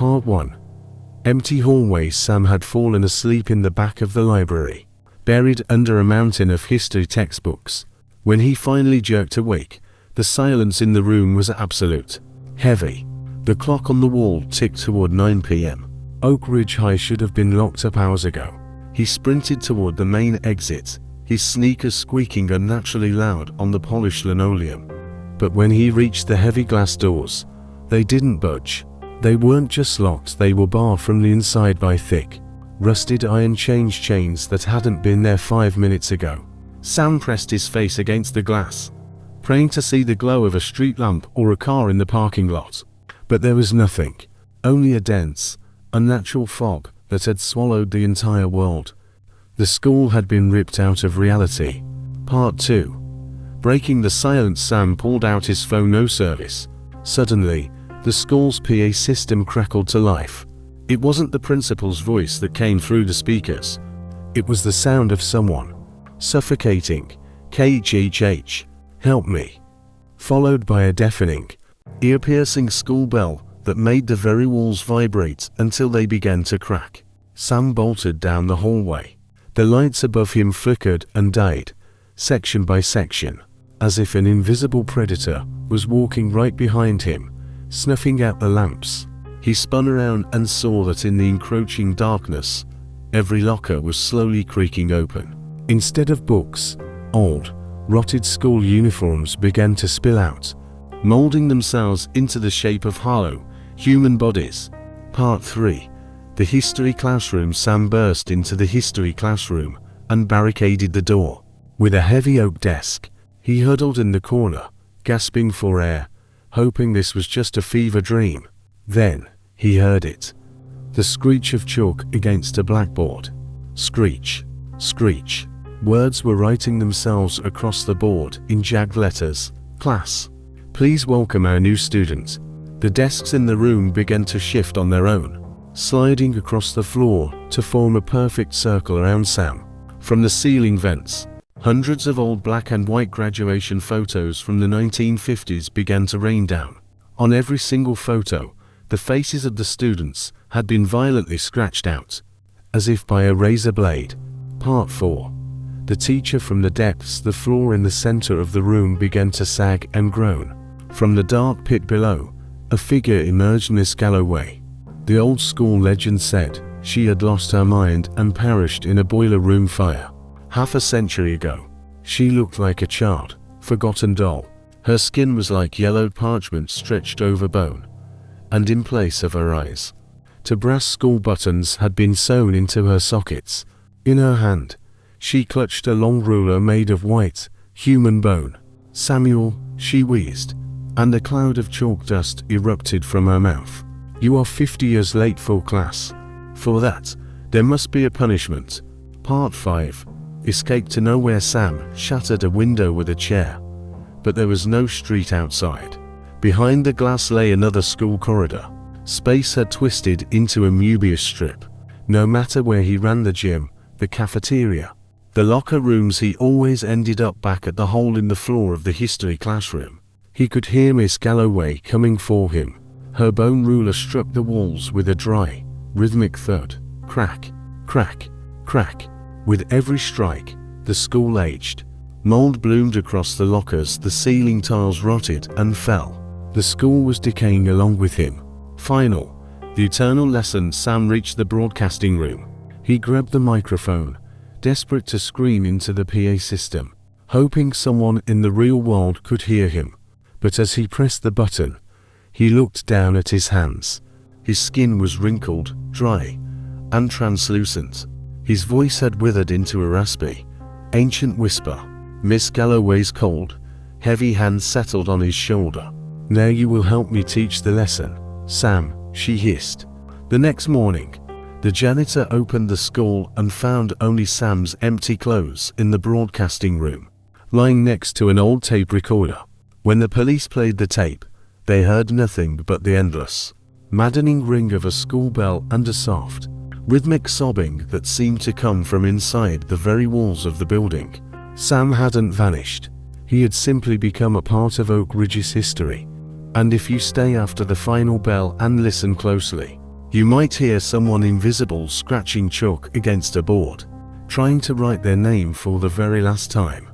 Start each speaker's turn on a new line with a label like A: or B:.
A: Part 1. Empty hallway. Sam had fallen asleep in the back of the library, buried under a mountain of history textbooks. When he finally jerked awake, the silence in the room was absolute. Heavy. The clock on the wall ticked toward 9 p.m. Oak Ridge High should have been locked up hours ago. He sprinted toward the main exit, his sneakers squeaking unnaturally loud on the polished linoleum. But when he reached the heavy glass doors, they didn't budge. They weren't just locked, they were barred from the inside by thick, rusted iron chains that hadn't been there 5 minutes ago. Sam pressed his face against the glass, praying to see the glow of a street lamp or a car in the parking lot. But there was nothing, only a dense, unnatural fog that had swallowed the entire world. The school had been ripped out of reality. Part 2. Breaking the silence, Sam pulled out his phone. No service. Suddenly, the school's PA system crackled to life. It wasn't the principal's voice that came through the speakers. It was the sound of someone suffocating. KHH, help me. Followed by a deafening, ear-piercing school bell that made the very walls vibrate until they began to crack. Sam bolted down the hallway. The lights above him flickered and died, section by section, as if an invisible predator was walking right behind him, snuffing out the lamps. He spun around and saw that in the encroaching darkness, every locker was slowly creaking open. Instead of books, old, rotted school uniforms began to spill out, molding themselves into the shape of hollow, human bodies. Part 3. The history classroom. Sam burst into the history classroom and barricaded the door. With a heavy oak desk, he huddled in the corner, gasping for air, hoping this was just a fever dream. Then, he heard it. The screech of chalk against a blackboard. Screech. Screech. Words were writing themselves across the board in jagged letters. Class, please welcome our new student. The desks in the room began to shift on their own, sliding across the floor to form a perfect circle around Sam. From the ceiling vents, hundreds of old black and white graduation photos from the 1950s began to rain down. On every single photo, the faces of the students had been violently scratched out, as if by a razor blade. Part 4. The teacher. From the depths, the floor in the center of the room began to sag and groan. From the dark pit below, a figure emerged. Miss Galloway. The old school legend said she had lost her mind and perished in a boiler room fire half a century ago. She looked like a charred, forgotten doll. Her skin was like yellowed parchment stretched over bone, and in place of her eyes, two brass school buttons had been sewn into her sockets. In her hand, she clutched a long ruler made of white, human bone. Samuel, she wheezed, and a cloud of chalk dust erupted from her mouth. You are 50 years late for class. For that, there must be a punishment. Part 5. Escape to nowhere. Sam shattered a window with a chair, but there was no street outside. Behind the glass lay another school corridor. Space had twisted into a Mobius strip. No matter where he ran, the gym, the cafeteria, the locker rooms, he always ended up back at the hole in the floor of the history classroom. He could hear Miss Galloway coming for him. Her bone ruler struck the walls with a dry, rhythmic thud. Crack, crack, crack. With every strike, the school aged. Mold bloomed across the lockers, the ceiling tiles rotted and fell. The school was decaying along with him. Final, the eternal lesson. Sam reached the broadcasting room. He grabbed the microphone, desperate to scream into the PA system, hoping someone in the real world could hear him. But as he pressed the button, he looked down at his hands. His skin was wrinkled, dry, and translucent. His voice had withered into a raspy, ancient whisper. Miss Galloway's cold, heavy hand settled on his shoulder. Now you will help me teach the lesson, Sam, she hissed. The next morning, the janitor opened the school and found only Sam's empty clothes in the broadcasting room, lying next to an old tape recorder. When the police played the tape, they heard nothing but the endless, maddening ring of a school bell and a soft, rhythmic sobbing that seemed to come from inside the very walls of the building. Sam hadn't vanished. He had simply become a part of Oak Ridge's history. And if you stay after the final bell and listen closely, You might hear someone invisible scratching chalk against a board, trying to write their name for the very last time.